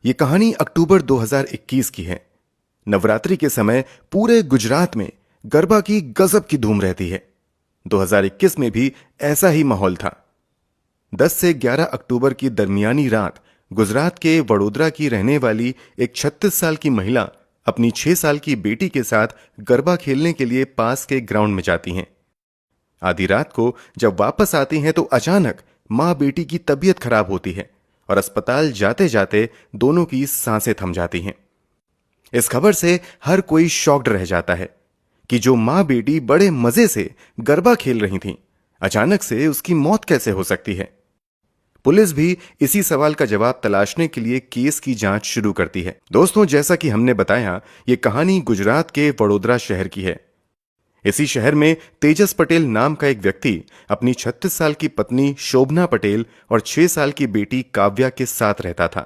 ये कहानी अक्टूबर 2021 की है। नवरात्रि के समय पूरे गुजरात में गरबा की गजब की धूम रहती है। 2021 में भी ऐसा ही माहौल था। 10 से 11 अक्टूबर की दरमियानी रात गुजरात के वडोदरा की रहने वाली एक 36 साल की महिला अपनी 6 साल की बेटी के साथ गरबा खेलने के लिए पास के ग्राउंड में जाती हैं। आधी रात को जब वापस आती हैं तो अचानक मां बेटी की तबीयत खराब होती है और अस्पताल जाते जाते दोनों की सांसें थम जाती हैं। इस खबर से हर कोई शॉक्ड रह जाता है कि जो मां बेटी बड़े मजे से गरबा खेल रही थीं, अचानक से उसकी मौत कैसे हो सकती है। पुलिस भी इसी सवाल का जवाब तलाशने के लिए केस की जांच शुरू करती है। दोस्तों, जैसा कि हमने बताया, यह कहानी गुजरात के वडोदरा शहर की है। इसी शहर में तेजस पटेल नाम का एक व्यक्ति अपनी 36 साल की पत्नी शोभना पटेल और 6 साल की बेटी काव्या के साथ रहता था।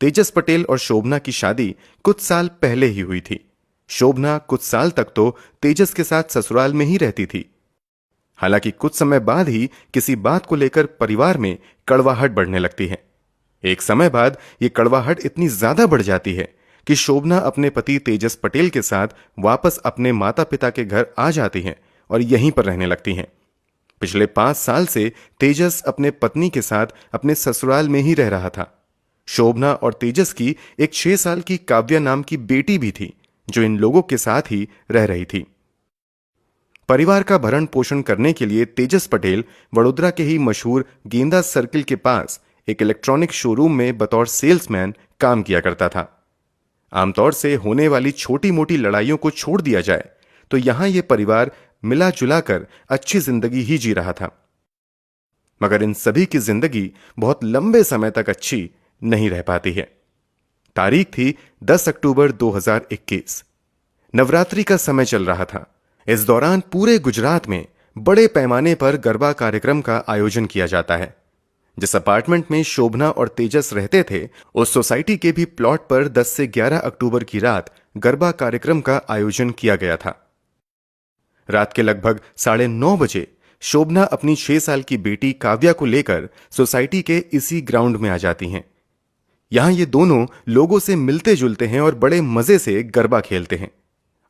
तेजस पटेल और शोभना की शादी कुछ साल पहले ही हुई थी। शोभना कुछ साल तक तो तेजस के साथ ससुराल में ही रहती थी। हालांकि कुछ समय बाद ही किसी बात को लेकर परिवार में कड़वाहट बढ़ने लगती है। एक समय बाद यह कड़वाहट इतनी ज्यादा बढ़ जाती है कि शोभना अपने पति तेजस पटेल के साथ वापस अपने माता पिता के घर आ जाती हैं और यहीं पर रहने लगती हैं। पिछले 5 साल से तेजस अपने पत्नी के साथ अपने ससुराल में ही रह रहा था। शोभना और तेजस की एक 6 साल की काव्या नाम की बेटी भी थी, जो इन लोगों के साथ ही रह रही थी। परिवार का भरण पोषण करने के लिए तेजस पटेल वडोदरा के ही मशहूर गेंदा सर्किल के पास एक इलेक्ट्रॉनिक शोरूम में बतौर सेल्समैन काम किया करता था। आमतौर से होने वाली छोटी मोटी लड़ाइयों को छोड़ दिया जाए तो यहां यह परिवार मिला जुला कर अच्छी जिंदगी ही जी रहा था। मगर इन सभी की जिंदगी बहुत लंबे समय तक अच्छी नहीं रह पाती है। तारीख थी 10 अक्टूबर 2021। नवरात्रि का समय चल रहा था। इस दौरान पूरे गुजरात में बड़े पैमाने पर गरबा कार्यक्रम का आयोजन किया जाता है। जिस अपार्टमेंट में शोभना और तेजस रहते थे, उस सोसाइटी के भी प्लॉट पर 10 से 11 अक्टूबर की रात गरबा कार्यक्रम का आयोजन किया गया था। रात के लगभग 9:30 बजे शोभना अपनी 6 साल की बेटी काव्या को लेकर सोसाइटी के इसी ग्राउंड में आ जाती हैं। यहां ये दोनों लोगों से मिलते जुलते हैं और बड़े मजे से गरबा खेलते हैं।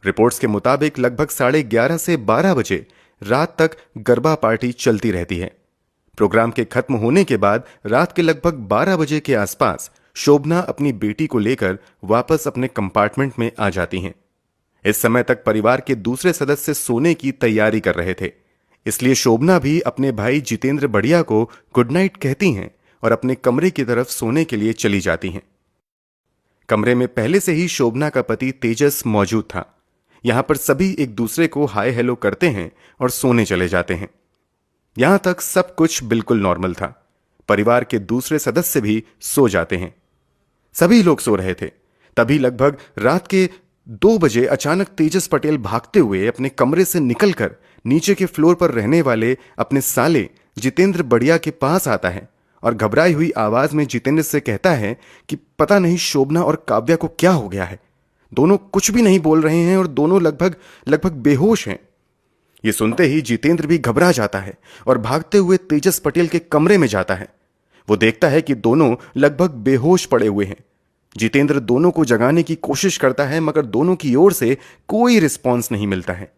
रिपोर्ट्स के मुताबिक लगभग 11:30 से 12 बजे रात तक गरबा पार्टी चलती रहती है। प्रोग्राम के खत्म होने के बाद रात के लगभग 12 बजे के आसपास शोभना अपनी बेटी को लेकर वापस अपने कंपार्टमेंट में आ जाती हैं। इस समय तक परिवार के दूसरे सदस्य सोने की तैयारी कर रहे थे, इसलिए शोभना भी अपने भाई जितेंद्र बढ़िया को गुड नाइट कहती हैं और अपने कमरे की तरफ सोने के लिए चली जाती हैं। कमरे में पहले से ही शोभना का पति तेजस मौजूद था। यहां पर सभी एक दूसरे को हाय हेलो करते हैं और सोने चले जाते हैं। यहां तक सब कुछ बिल्कुल नॉर्मल था। परिवार के दूसरे सदस्य भी सो जाते हैं। सभी लोग सो रहे थे। तभी लगभग रात के 2 बजे अचानक तेजस पटेल भागते हुए अपने कमरे से निकलकर नीचे के फ्लोर पर रहने वाले अपने साले जितेंद्र बढ़िया के पास आता है और घबराई हुई आवाज में जितेंद्र से कहता है कि पता नहीं शोभना और काव्या को क्या हो गया है। दोनों कुछ भी नहीं बोल रहे हैं और दोनों लगभग बेहोश हैं। ये सुनते ही जितेंद्र भी घबरा जाता है और भागते हुए तेजस पटेल के कमरे में जाता है। वो देखता है कि दोनों लगभग बेहोश पड़े हुए हैं। जितेंद्र दोनों को जगाने की कोशिश करता है, मगर दोनों की ओर से कोई रिस्पॉन्स नहीं मिलता है।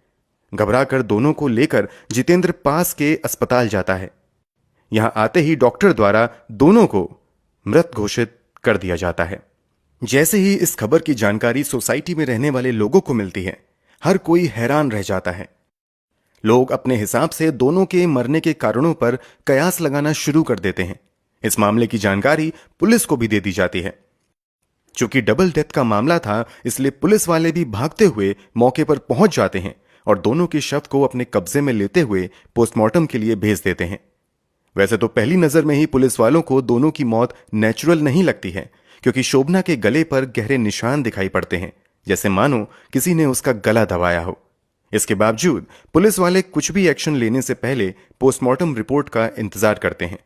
घबराकर दोनों को लेकर जितेंद्र पास के अस्पताल जाता है। यहां आते ही डॉक्टर द्वारा दोनों को मृत घोषित कर दिया जाता है। जैसे ही इस खबर की जानकारी सोसाइटी में रहने वाले लोगों को मिलती है, हर कोई हैरान रह जाता है। लोग अपने हिसाब से दोनों के मरने के कारणों पर कयास लगाना शुरू कर देते हैं। इस मामले की जानकारी पुलिस को भी दे दी जाती है। चूंकि डबल डेथ का मामला था, इसलिए पुलिस वाले भी भागते हुए मौके पर पहुंच जाते हैं और दोनों के शव को अपने कब्जे में लेते हुए पोस्टमार्टम के लिए भेज देते हैं। वैसे तो पहली नजर में ही पुलिस वालों को दोनों की मौत नेचुरल नहीं लगती है, क्योंकि शोभना के गले पर गहरे निशान दिखाई पड़ते हैं, जैसे मानो किसी ने उसका गला दबाया हो। इसके बावजूद पुलिस वाले कुछ भी एक्शन लेने से पहले पोस्टमार्टम रिपोर्ट का इंतजार करते हैं।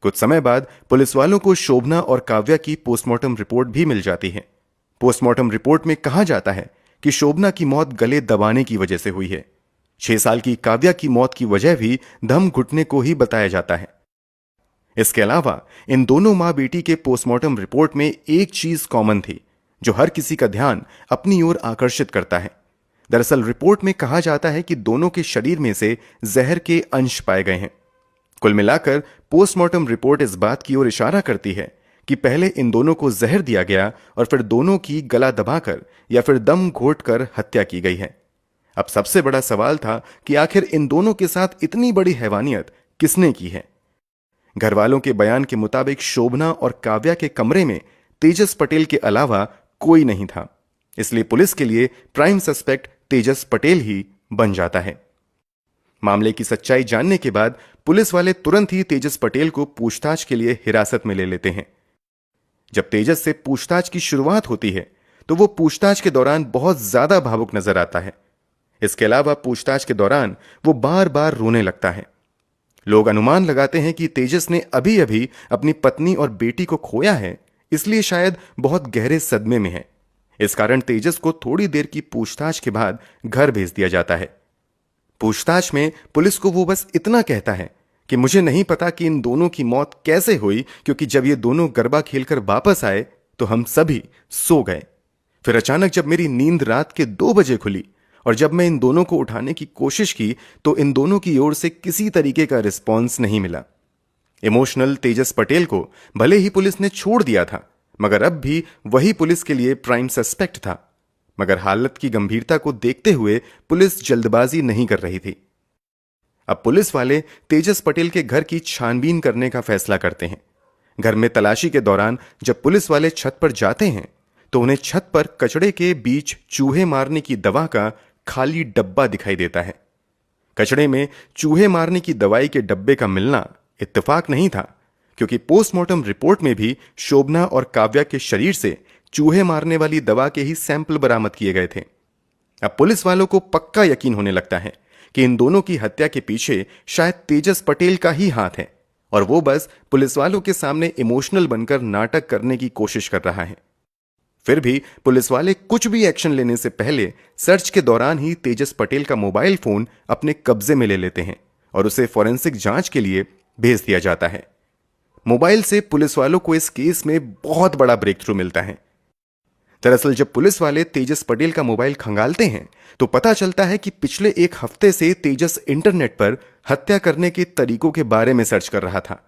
कुछ समय बाद पुलिस वालों को शोभना और काव्या की पोस्टमार्टम रिपोर्ट भी मिल जाती है। पोस्टमार्टम रिपोर्ट में कहा जाता है कि शोभना की मौत गले दबाने की वजह से हुई है। 6 साल की काव्या की मौत की वजह भी दम घुटने को ही बताया जाता है। इसके अलावा इन दोनों मां बेटी के पोस्टमार्टम रिपोर्ट में एक चीज कॉमन थी जो हर किसी का ध्यान अपनी ओर आकर्षित करता है। दरअसल रिपोर्ट में कहा जाता है कि दोनों के शरीर में से जहर के अंश पाए गए हैं। कुल मिलाकर पोस्टमार्टम रिपोर्ट इस बात की ओर इशारा करती है कि पहले इन दोनों को जहर दिया गया और फिर दोनों की गला दबाकर या फिर दम घोटकर हत्या की गई है। अब सबसे बड़ा सवाल था कि आखिर इन दोनों के साथ इतनी बड़ी हैवानियत किसने की है। घर वालों के बयान के मुताबिक शोभना और काव्या के कमरे में तेजस पटेल के अलावा कोई नहीं था, इसलिए पुलिस के लिए प्राइम सस्पेक्ट तेजस पटेल ही बन जाता है। मामले की सच्चाई जानने के बाद पुलिस वाले तुरंत ही तेजस पटेल को पूछताछ के लिए हिरासत में ले लेते हैं। जब तेजस से पूछताछ की शुरुआत होती है तो वो पूछताछ के दौरान बहुत ज्यादा भावुक नजर आता है। इसके अलावा पूछताछ के दौरान वो बार बार रोने लगता है। लोग अनुमान लगाते हैं कि तेजस ने अभी अभी अपनी पत्नी और बेटी को खोया है, इसलिए शायद बहुत गहरे सदमे में है। इस कारण तेजस को थोड़ी देर की पूछताछ के बाद घर भेज दिया जाता है। पूछताछ में पुलिस को वो बस इतना कहता है कि मुझे नहीं पता कि इन दोनों की मौत कैसे हुई, क्योंकि जब ये दोनों गरबा खेलकर वापस आए तो हम सभी सो गए। फिर अचानक जब मेरी नींद रात के 2 बजे खुली और जब मैं इन दोनों को उठाने की कोशिश की तो इन दोनों की ओर से किसी तरीके का रिस्पॉन्स नहीं मिला। इमोशनल तेजस पटेल को भले ही पुलिस ने छोड़ दिया था, मगर अब भी वही पुलिस के लिए प्राइम सस्पेक्ट था। मगर हालत की गंभीरता को देखते हुए पुलिस जल्दबाजी नहीं कर रही थी। अब पुलिस वाले तेजस पटेल के घर की छानबीन करने का फैसला करते हैं। घर में तलाशी के दौरान जब पुलिस वाले छत पर जाते हैं तो उन्हें छत पर कचड़े के बीच चूहे मारने की दवा का खाली डब्बा दिखाई देता है। कचड़े में चूहे मारने की दवाई के डब्बे का मिलना इत्तेफाक नहीं था, क्योंकि पोस्टमार्टम रिपोर्ट में भी शोभना और काव्या के शरीर से चूहे मारने वाली दवा के ही सैंपल बरामद किए गए थे। अब पुलिस वालों को पक्का यकीन होने लगता है कि इन दोनों की हत्या के पीछे शायद तेजस पटेल का ही हाथ है और वो बस पुलिस वालों के सामने इमोशनल बनकर नाटक करने की कोशिश कर रहा है। फिर भी पुलिस वाले कुछ भी एक्शन लेने से पहले सर्च के दौरान ही तेजस पटेल का मोबाइल फोन अपने कब्जे में ले लेते हैं और उसे फॉरेंसिक जांच के लिए भेज दिया जाता है। मोबाइल से पुलिस वालों को इस केस में बहुत बड़ा ब्रेक थ्रू मिलता है। दरअसल जब पुलिस वाले तेजस पटेल का मोबाइल खंगालते हैं तो पता चलता है कि पिछले 1 हफ्ते से तेजस इंटरनेट पर हत्या करने के तरीकों के बारे में सर्च कर रहा था।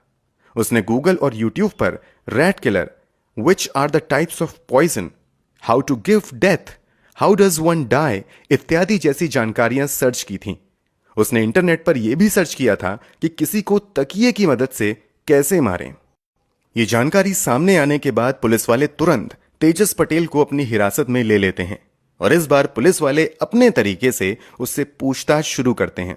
उसने गूगल और यूट्यूब पर rat killer, which are the types of poison, how to give death, how does one die इत्यादि जैसी जानकारियां सर्च की थीं। उसने इंटरनेट पर यह भी सर्च किया था कि किसी को तकिए की मदद से कैसे मारें। यह जानकारी सामने आने के बाद पुलिस वाले तुरंत तेजस पटेल को अपनी हिरासत में ले लेते हैं और इस बार पुलिस वाले अपने तरीके से उससे पूछताछ शुरू करते हैं।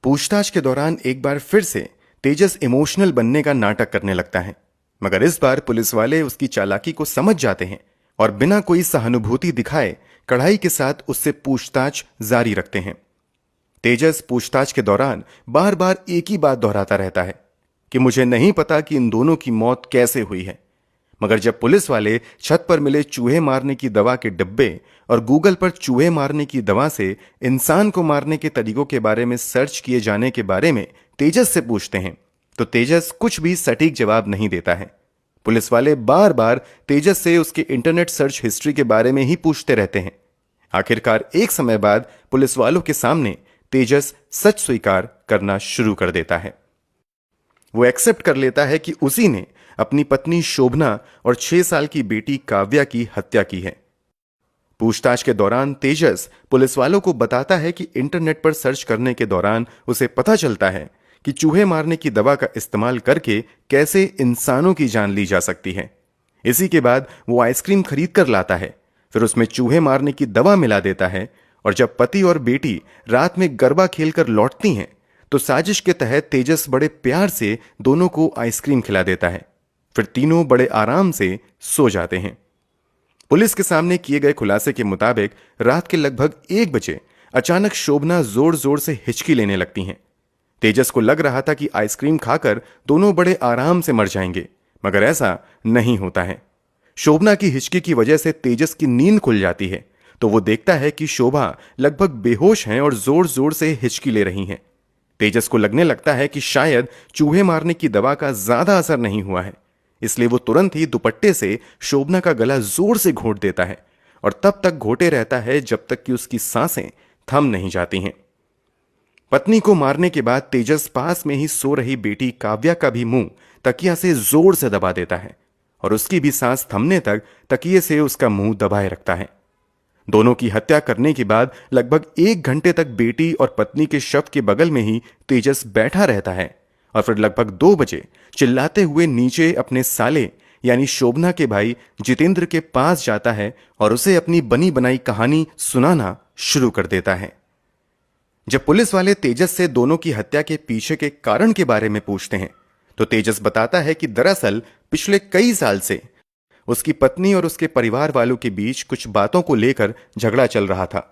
पूछताछ के दौरान एक बार फिर से तेजस इमोशनल बनने का नाटक करने लगता है, मगर इस बार पुलिस वाले उसकी चालाकी को समझ जाते हैं और बिना कोई सहानुभूति दिखाए कड़ाई के साथ उससे पूछताछ जारी रखते हैं। तेजस पूछताछ के दौरान बार बार एक ही बात दोहराता रहता है कि मुझे नहीं पता कि इन दोनों की मौत कैसे हुई है। मगर जब पुलिस वाले छत पर मिले चूहे मारने की दवा के डिब्बे और गूगल पर चूहे मारने की दवा से इंसान को मारने के तरीकों के बारे में सर्च किए जाने के बारे में तेजस से पूछते हैं तो तेजस कुछ भी सटीक जवाब नहीं देता है। पुलिस वाले बार बार तेजस से उसके इंटरनेट सर्च हिस्ट्री के बारे में ही पूछते रहते हैं। आखिरकार एक समय बाद पुलिस वालों के सामने तेजस सच स्वीकार करना शुरू कर देता है। वो एक्सेप्ट कर लेता है कि उसी ने अपनी पत्नी शोभना और 6 साल की बेटी काव्या की हत्या की है। पूछताछ के दौरान तेजस पुलिस वालों को बताता है कि इंटरनेट पर सर्च करने के दौरान उसे पता चलता है कि चूहे मारने की दवा का इस्तेमाल करके कैसे इंसानों की जान ली जा सकती है। इसी के बाद वो आइसक्रीम खरीद कर लाता है, फिर उसमें चूहे मारने की दवा मिला देता है और जब पति और बेटी रात में गरबा खेलकर लौटती हैं तो साजिश के तहत तेजस बड़े प्यार से दोनों को आइसक्रीम खिला देता है। फिर तीनों बड़े आराम से सो जाते हैं। पुलिस के सामने किए गए खुलासे के मुताबिक रात के लगभग 1 बजे अचानक शोभना जोर जोर से हिचकी लेने लगती हैं। तेजस को लग रहा था कि आइसक्रीम खाकर दोनों बड़े आराम से मर जाएंगे, मगर ऐसा नहीं होता है। शोभना की हिचकी की वजह से तेजस की नींद खुल जाती है तो वो देखता है कि शोभा लगभग बेहोश हैं और जोर जोर से हिचकी ले रही हैं। तेजस को लगने लगता है कि शायद चूहे मारने की दवा का ज्यादा असर नहीं हुआ है, इसलिए वो तुरंत ही दुपट्टे से शोभना का गला जोर से घोंट देता है और तब तक घोटे रहता है जब तक कि उसकी सांसें थम नहीं जाती हैं। पत्नी को मारने के बाद तेजस पास में ही सो रही बेटी काव्या का भी मुंह तकिया से जोर से दबा देता है और उसकी भी सांस थमने तक तकिए से उसका मुंह दबाए रखता है। दोनों की हत्या करने के बाद लगभग 1 घंटे तक बेटी और पत्नी के शव के बगल में ही तेजस बैठा रहता है और फिर लगभग 2 बजे चिल्लाते हुए नीचे अपने साले यानी शोभना के भाई जितेंद्र के पास जाता है और उसे अपनी बनी बनाई कहानी सुनाना शुरू कर देता है। जब पुलिस वाले तेजस से दोनों की हत्या के पीछे के कारण के बारे में पूछते हैं तो तेजस बताता है कि दरअसल पिछले कई साल से उसकी पत्नी और उसके परिवार वालों के बीच कुछ बातों को लेकर झगड़ा चल रहा था।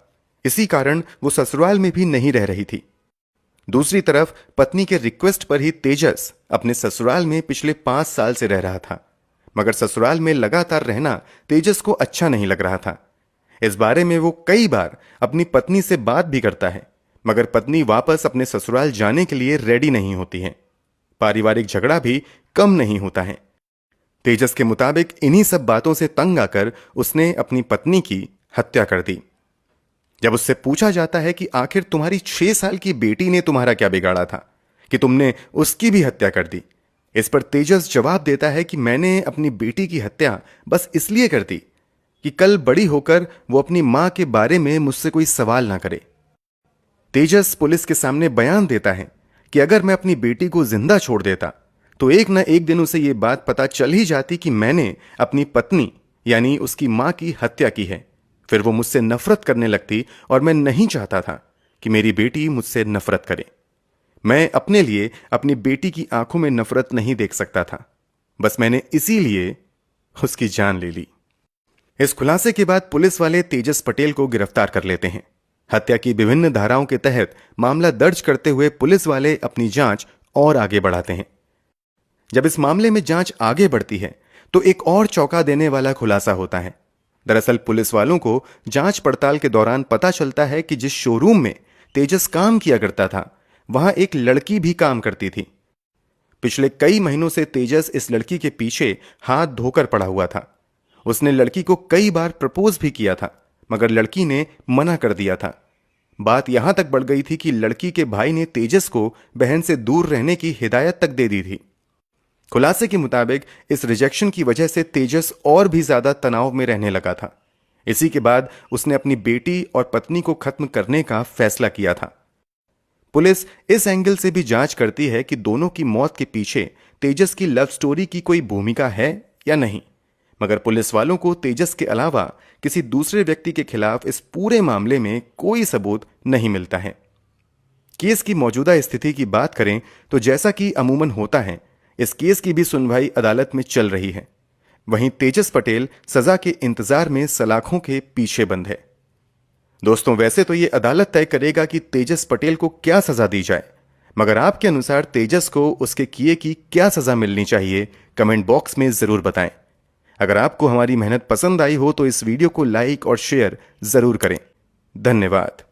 इसी कारण वो ससुराल में भी नहीं रह रही थी। दूसरी तरफ पत्नी के रिक्वेस्ट पर ही तेजस अपने ससुराल में पिछले 5 साल से रह रहा था, मगर ससुराल में लगातार रहना तेजस को अच्छा नहीं लग रहा था। इस बारे में वो कई बार अपनी पत्नी से बात भी करता है, मगर पत्नी वापस अपने ससुराल जाने के लिए रेडी नहीं होती है। पारिवारिक झगड़ा भी कम नहीं होता है। तेजस के मुताबिक इन्हीं सब बातों से तंग आकर उसने अपनी पत्नी की हत्या कर दी। जब उससे पूछा जाता है कि आखिर तुम्हारी 6 साल की बेटी ने तुम्हारा क्या बिगाड़ा था कि तुमने उसकी भी हत्या कर दी, इस पर तेजस जवाब देता है कि मैंने अपनी बेटी की हत्या बस इसलिए कर दी कि कल बड़ी होकर वो अपनी मां के बारे में मुझसे कोई सवाल ना करे। तेजस पुलिस के सामने बयान देता है कि अगर मैं अपनी बेटी को जिंदा छोड़ देता तो एक न एक दिन उसे यह बात पता चल ही जाती कि मैंने अपनी पत्नी यानी उसकी मां की हत्या की है। फिर वो मुझसे नफरत करने लगती और मैं नहीं चाहता था कि मेरी बेटी मुझसे नफरत करे। मैं अपने लिए अपनी बेटी की आंखों में नफरत नहीं देख सकता था, बस मैंने इसीलिए उसकी जान ले ली। इस खुलासे के बाद पुलिस वाले तेजस पटेल को गिरफ्तार कर लेते हैं। हत्या की विभिन्न धाराओं के तहत मामला दर्ज करते हुए पुलिस वाले अपनी जांच और आगे बढ़ाते हैं। जब इस मामले में जांच आगे बढ़ती है तो एक और चौंका देने वाला खुलासा होता है। दरअसल पुलिस वालों को जांच पड़ताल के दौरान पता चलता है कि जिस शोरूम में तेजस काम किया करता था वहां एक लड़की भी काम करती थी। पिछले कई महीनों से तेजस इस लड़की के पीछे हाथ धोकर पड़ा हुआ था। उसने लड़की को कई बार प्रपोज भी किया था, मगर लड़की ने मना कर दिया था। बात यहां तक बढ़ गई थी कि लड़की के भाई ने तेजस को बहन से दूर रहने की हिदायत तक दे दी थी। खुलासे के मुताबिक इस रिजेक्शन की वजह से तेजस और भी ज्यादा तनाव में रहने लगा था। इसी के बाद उसने अपनी बेटी और पत्नी को खत्म करने का फैसला किया था। पुलिस इस एंगल से भी जांच करती है कि दोनों की मौत के पीछे तेजस की लव स्टोरी की कोई भूमिका है या नहीं, मगर पुलिस वालों को तेजस के अलावा किसी दूसरे व्यक्ति के खिलाफ इस पूरे मामले में कोई सबूत नहीं मिलता है। केस की मौजूदा स्थिति की बात करें तो जैसा कि अमूमन होता है, इस केस की भी सुनवाई अदालत में चल रही है। वहीं तेजस पटेल सजा के इंतजार में सलाखों के पीछे बंद है। दोस्तों, वैसे तो यह अदालत तय करेगा कि तेजस पटेल को क्या सजा दी जाए, मगर आपके अनुसार तेजस को उसके किए की क्या सजा मिलनी चाहिए, कमेंट बॉक्स में जरूर बताएं। अगर आपको हमारी मेहनत पसंद आई हो तो इस वीडियो को लाइक और शेयर जरूर करें। धन्यवाद।